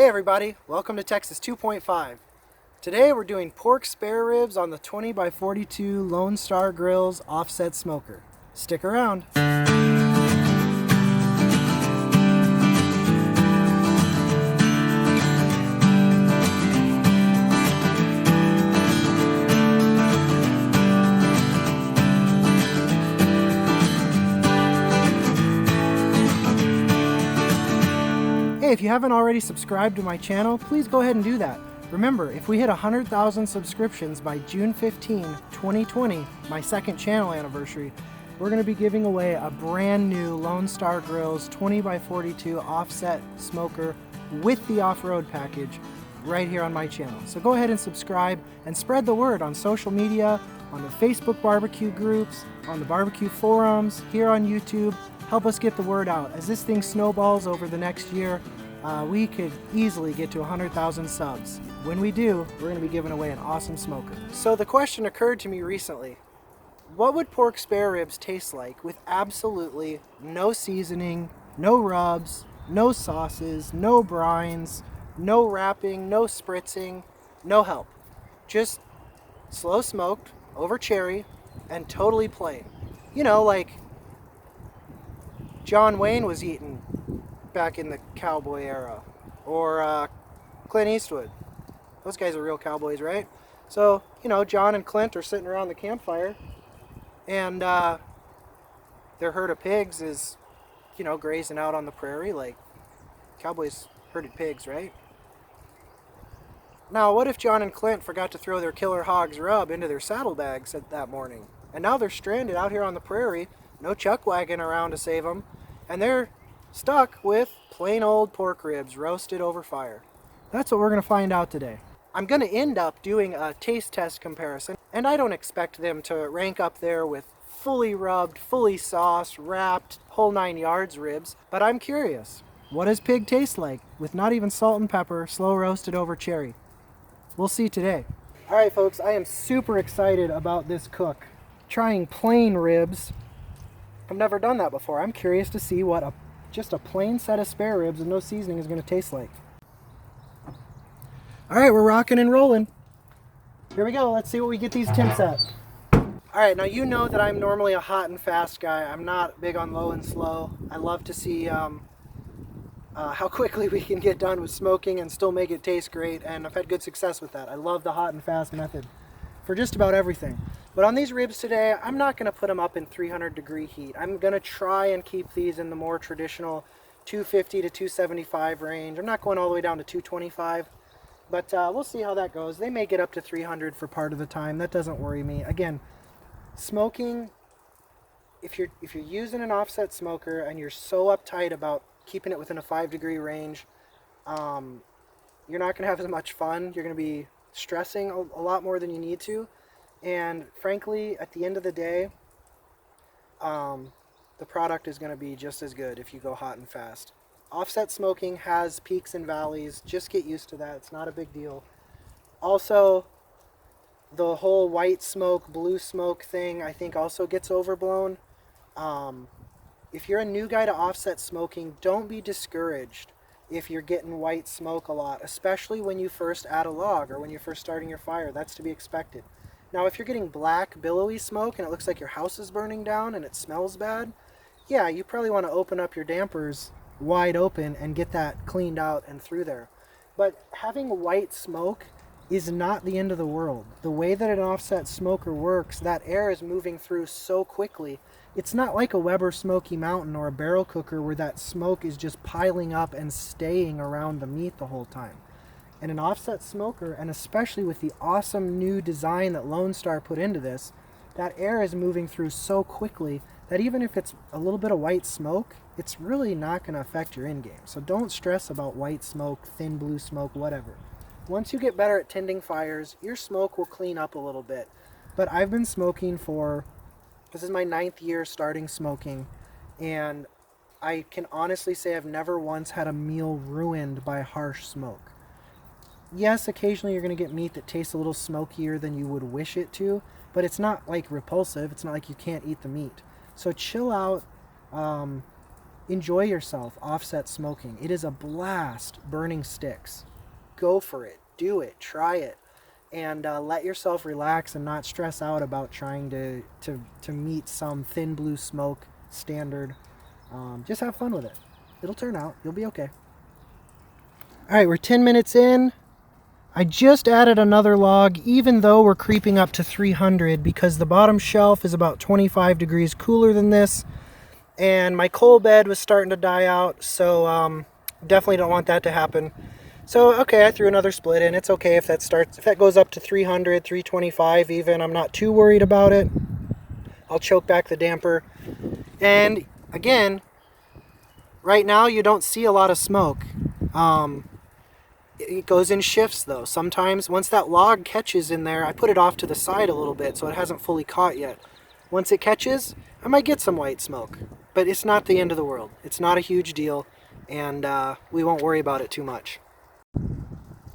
Hey everybody, welcome to Texas 2.5. Today we're doing pork spare ribs on the 20x42 Lone Star GRILLZ offset smoker. Stick around. Hey, if you haven't already subscribed to my channel, please go ahead and do that. Remember, if we hit 100,000 subscriptions by June 15, 2020, my second channel anniversary, we're going to be giving away a brand new Lone Star GRILLZ 20x42 offset smoker with the off-road package right here on my channel. So go ahead and subscribe and spread the word on social media, on the Facebook barbecue groups, on the barbecue forums, here on YouTube. Help us get the word out. As this thing snowballs over the next year, we could easily get to 100,000 subs. When we do, we're going to be giving away an awesome smoker. So the question occurred to me recently: what would pork spare ribs taste like with absolutely no seasoning, no rubs, no sauces, no brines, no wrapping, no spritzing, no help? Just slow smoked over cherry and totally plain. You know, like John Wayne was eating back in the cowboy era, or Clint Eastwood. Those guys are real cowboys, right? So, you know, John and Clint are sitting around the campfire, and their herd of pigs is, you know, grazing out on the prairie like cowboys herded pigs, right? Now, what if John and Clint forgot to throw their killer hog's rub into their saddlebags that morning, and now they're stranded out here on the prairie, no chuck wagon around to save them, and they're stuck with plain old pork ribs roasted over fire? That's what we're going to find out today. I'm going to end up doing a taste test comparison, and I don't expect them to rank up there with fully rubbed, fully sauced, wrapped, whole 9 yards ribs, but I'm curious. What does pig taste like with not even salt and pepper, slow roasted over cherry? We'll see today. All right, folks, I am super excited about this cook. Trying plain ribs. I've never done that before. I'm curious to see what just a plain set of spare ribs with no seasoning is going to taste like. All right, we're rocking and rolling. Here we go. Let's see what we get these temps at. All right, now you know that I'm normally a hot and fast guy. I'm not big on low and slow. I love to see how quickly we can get done with smoking and still make it taste great, and I've had good success with that. I love the hot and fast method for just about everything. But on these ribs today, I'm not going to put them up in 300-degree heat. I'm going to try and keep these in the more traditional 250 to 275 range. I'm not going all the way down to 225, but we'll see how that goes. They may get up to 300 for part of the time. That doesn't worry me. Again, smoking, if you're using an offset smoker and you're so uptight about keeping it within a 5-degree range, you're not going to have as much fun. You're going to be stressing a lot more than you need to. And frankly, at the end of the day, the product is going to be just as good if you go hot and fast. Offset smoking has peaks and valleys. Just get used to that. It's not a big deal. Also, the whole white smoke, blue smoke thing, I think also gets overblown. If you're a new guy to offset smoking, don't be discouraged if you're getting white smoke a lot, especially when you first add a log or when you're first starting your fire. That's to be expected. Now, if you're getting black, billowy smoke and it looks like your house is burning down and it smells bad, yeah, you probably want to open up your dampers wide open and get that cleaned out and through there. But having white smoke is not the end of the world. The way that an offset smoker works, that air is moving through so quickly. It's not like a Weber Smoky Mountain or a barrel cooker where that smoke is just piling up and staying around the meat the whole time. And an offset smoker, and especially with the awesome new design that Lone Star put into this, that air is moving through so quickly that even if it's a little bit of white smoke, it's really not going to affect your end game. So don't stress about white smoke, thin blue smoke, whatever. Once you get better at tending fires, your smoke will clean up a little bit. But I've been smoking this is my 9th year starting smoking, and I can honestly say I've never once had a meal ruined by harsh smoke. Yes, occasionally you're going to get meat that tastes a little smokier than you would wish it to, but it's not like repulsive. It's not like you can't eat the meat. So chill out. enjoy yourself offset smoking. It is a blast burning sticks. Go for it. Do it. Try it. And let yourself relax and not stress out about trying to meet some thin blue smoke standard. Just have fun with it. It'll turn out. You'll be okay. All right, we're 10 minutes in. I just added another log, even though we're creeping up to 300, because the bottom shelf is about 25 degrees cooler than this. And my coal bed was starting to die out, so definitely don't want that to happen. So, okay, I threw another split in. It's okay if that goes up to 300, 325 even. I'm not too worried about it. I'll choke back the damper. And again, right now you don't see a lot of smoke. It goes in shifts though. Sometimes once that log catches in there, I put it off to the side a little bit so it hasn't fully caught yet. Once it catches, I might get some white smoke, but it's not the end of the world. It's not a huge deal, and we won't worry about it too much.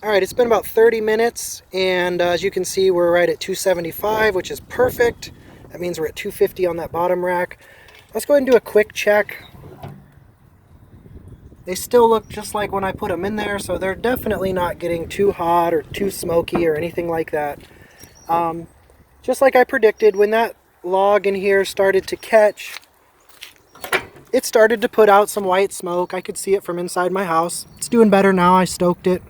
All right, it's been about 30 minutes, and as you can see, we're right at 275, which is perfect. That means we're at 250 on that bottom rack. Let's go ahead and do a quick check. They still look just like when I put them in there, so they're definitely not getting too hot or too smoky or anything like that. Just like I predicted, when that log in here started to catch, it started to put out some white smoke. I could see it from inside my house. It's doing better now. I stoked it.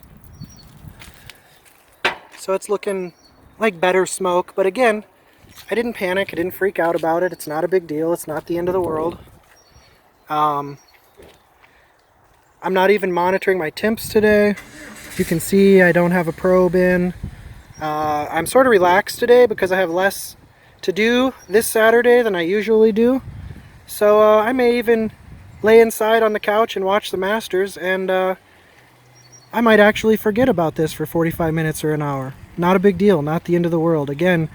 So it's looking like better smoke. But again, I didn't panic. I didn't freak out about it. It's not a big deal. It's not the end of the world. I'm not even monitoring my temps today. You can see I don't have a probe in. I'm sort of relaxed today because I have less to do this Saturday than I usually do. So I may even lay inside on the couch and watch the Masters, and I might actually forget about this for 45 minutes or an hour. Not a big deal, not the end of the world. Again,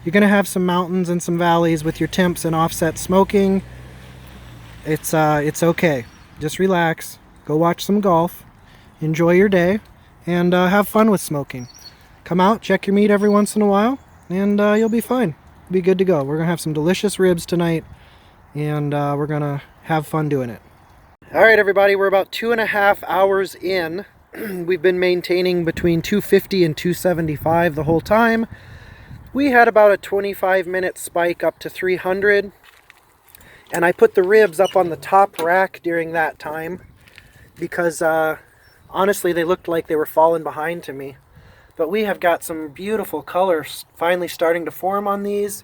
you're going to have some mountains and some valleys with your temps and offset smoking. It's okay. Just relax. Go watch some golf, enjoy your day, and have fun with smoking. Come out, check your meat every once in a while, and you'll be fine. Be good to go. We're going to have some delicious ribs tonight, and we're going to have fun doing it. All right, everybody, we're about 2.5 hours in. We've been maintaining between 250 and 275 the whole time. We had about a 25-minute spike up to 300, and I put the ribs up on the top rack during that time, because honestly they looked like they were falling behind to me. But we have got some beautiful colors finally starting to form on these,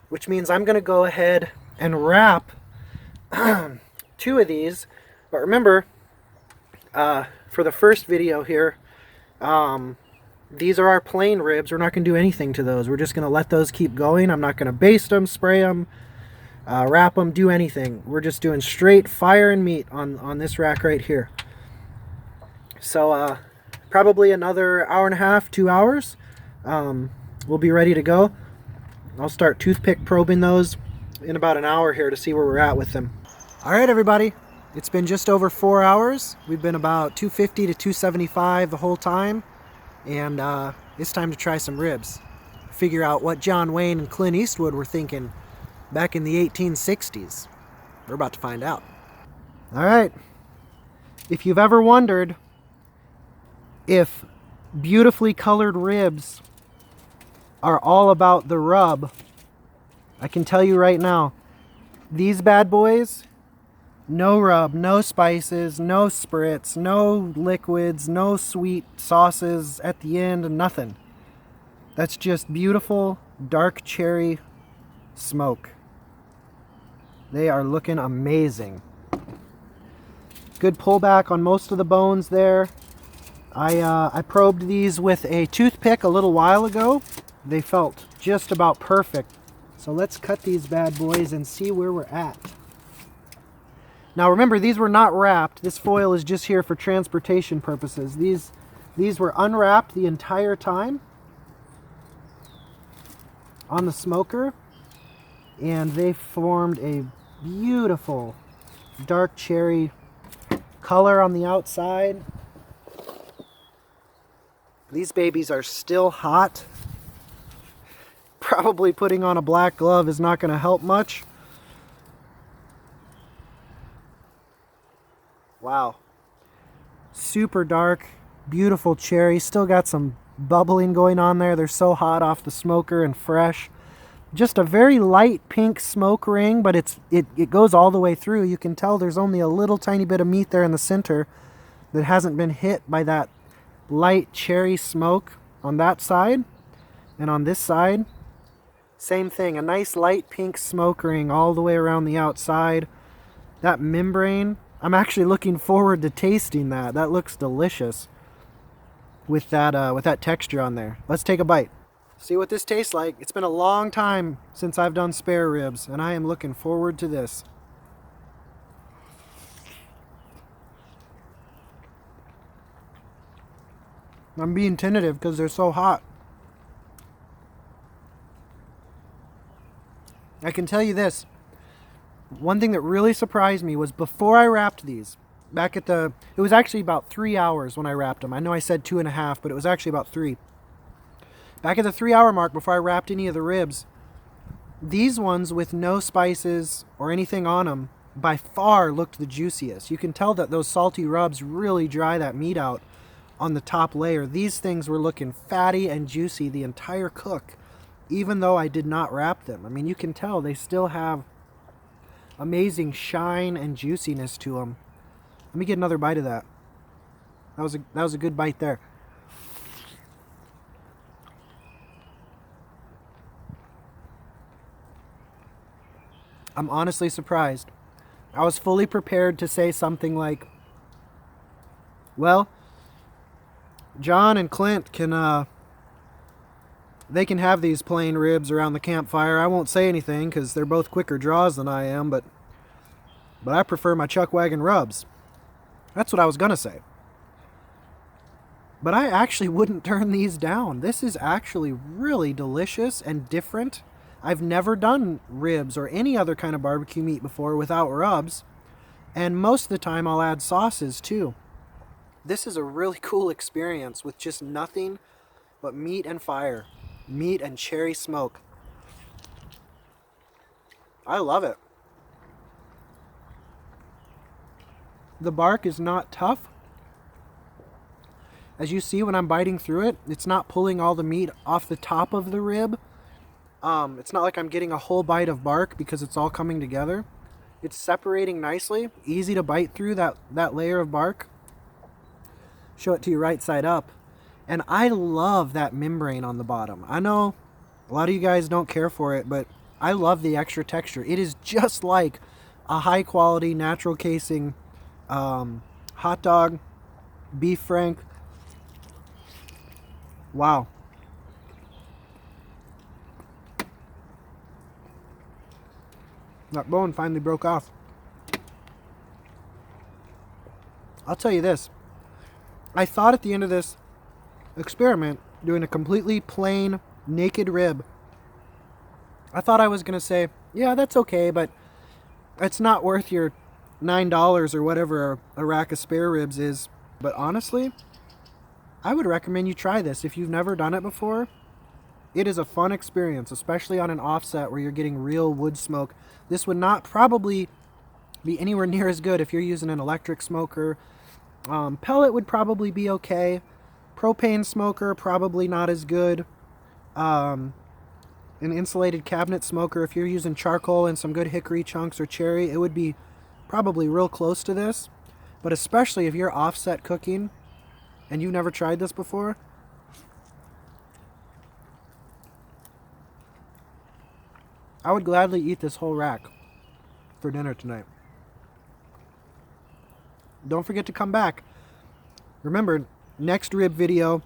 which means I'm going to go ahead and wrap 2 of these. But remember, for the first video here, these are our plain ribs. We're not going to do anything to those. We're just going to let those keep going. I'm not going to baste them, spray them, wrap them, do anything. We're just doing straight fire and meat on this rack right here. So probably another hour and a half, 2 hours, we'll be ready to go. I'll start toothpick probing those in about an hour here to see where we're at with them. All right, everybody, it's been just over 4 hours. We've been about 250 to 275 the whole time, and it's time to try some ribs. Figure out what John Wayne and Clint Eastwood were thinking back in the 1860s. We're about to find out. All right. If you've ever wondered if beautifully colored ribs are all about the rub, I can tell you right now, these bad boys, no rub, no spices, no spritz, no liquids, no sweet sauces at the end, nothing. That's just beautiful dark cherry smoke. They are looking amazing. Good pullback on most of the bones there. I probed these with a toothpick a little while ago. They felt just about perfect. So let's cut these bad boys and see where we're at. Now remember, these were not wrapped. This foil is just here for transportation purposes. These were unwrapped the entire time on the smoker, and they formed a beautiful dark cherry color on the outside. These babies are still hot. Probably putting on a black glove is not going to help much. Wow. Super dark, beautiful cherry. Still got some bubbling going on there. They're so hot off the smoker and fresh. Just a very light pink smoke ring, but it goes all the way through. You can tell there's only a little tiny bit of meat there in the center that hasn't been hit by that light cherry smoke on that side. And on this side, same thing. A nice light pink smoke ring all the way around the outside. That membrane, I'm actually looking forward to tasting that. That looks delicious with that texture on there. Let's take a bite. See what this tastes like. It's been a long time since I've done spare ribs, and I am looking forward to this. I'm being tentative because they're so hot. I can tell you this. One thing that really surprised me was before I wrapped these, it was actually about 3 hours when I wrapped them. I know I said 2.5, but it was actually about 3. Back at the 3-hour mark before I wrapped any of the ribs, these ones with no spices or anything on them by far looked the juiciest. You can tell that those salty rubs really dry that meat out on the top layer. These things were looking fatty and juicy the entire cook, even though I did not wrap them. I mean, you can tell they still have amazing shine and juiciness to them. Let me get another bite of that. That was a good bite there. I'm honestly surprised. I was fully prepared to say something like, well, John and Clint they can have these plain ribs around the campfire. I won't say anything because they're both quicker draws than I am, but I prefer my chuck wagon rubs. That's what I was gonna say. But I actually wouldn't turn these down. This is actually really delicious and different. I've never done ribs or any other kind of barbecue meat before without rubs, and most of the time I'll add sauces too. This is a really cool experience with just nothing but meat and fire, meat and cherry smoke. I love it. The bark is not tough. As you see when I'm biting through it, it's not pulling all the meat off the top of the rib. It's not like I'm getting a whole bite of bark because it's all coming together. It's separating nicely, easy to bite through that layer of bark. Show it to you right side up. And I love that membrane on the bottom. I know a lot of you guys don't care for it, but I love the extra texture. It is just like a high quality natural casing hot dog, beef frank. Wow. That bone finally broke off. I'll tell you this. I thought at the end of this experiment, doing a completely plain, naked rib, I thought I was going to say, yeah, that's okay, but it's not worth your $9 or whatever a rack of spare ribs is. But honestly, I would recommend you try this if you've never done it before. It is a fun experience, especially on an offset where you're getting real wood smoke. This would not probably be anywhere near as good if you're using an electric smoker. Pellet would probably be okay. Propane smoker, probably not as good. An insulated cabinet smoker, if you're using charcoal and some good hickory chunks or cherry, it would be probably real close to this. But especially if you're offset cooking and you've never tried this before, I would gladly eat this whole rack for dinner tonight. Don't forget to come back. Remember, next rib video,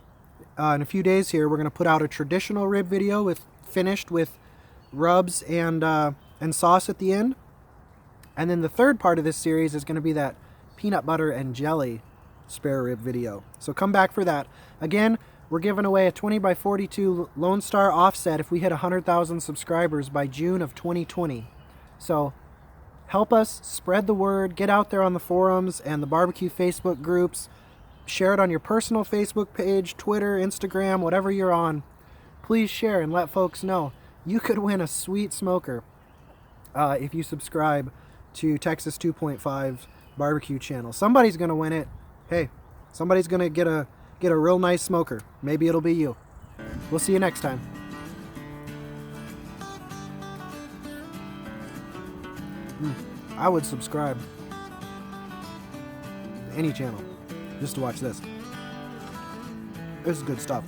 in a few days here, we're going to put out a traditional rib video finished with rubs and sauce at the end. And then the third part of this series is going to be that peanut butter and jelly spare rib video. So come back for that. Again, we're giving away a 20x42 Lone Star offset if we hit 100,000 subscribers by June of 2020. So help us spread the word, get out there on the forums and the barbecue Facebook groups, share it on your personal Facebook page, Twitter, Instagram, whatever you're on. Please share and let folks know. You could win a sweet smoker if you subscribe to Texas 2.5 barbecue channel. Somebody's gonna win it. Hey, somebody's gonna get a real nice smoker. Maybe it'll be you. We'll see you next time. I would subscribe to any channel just to watch this. This is good stuff.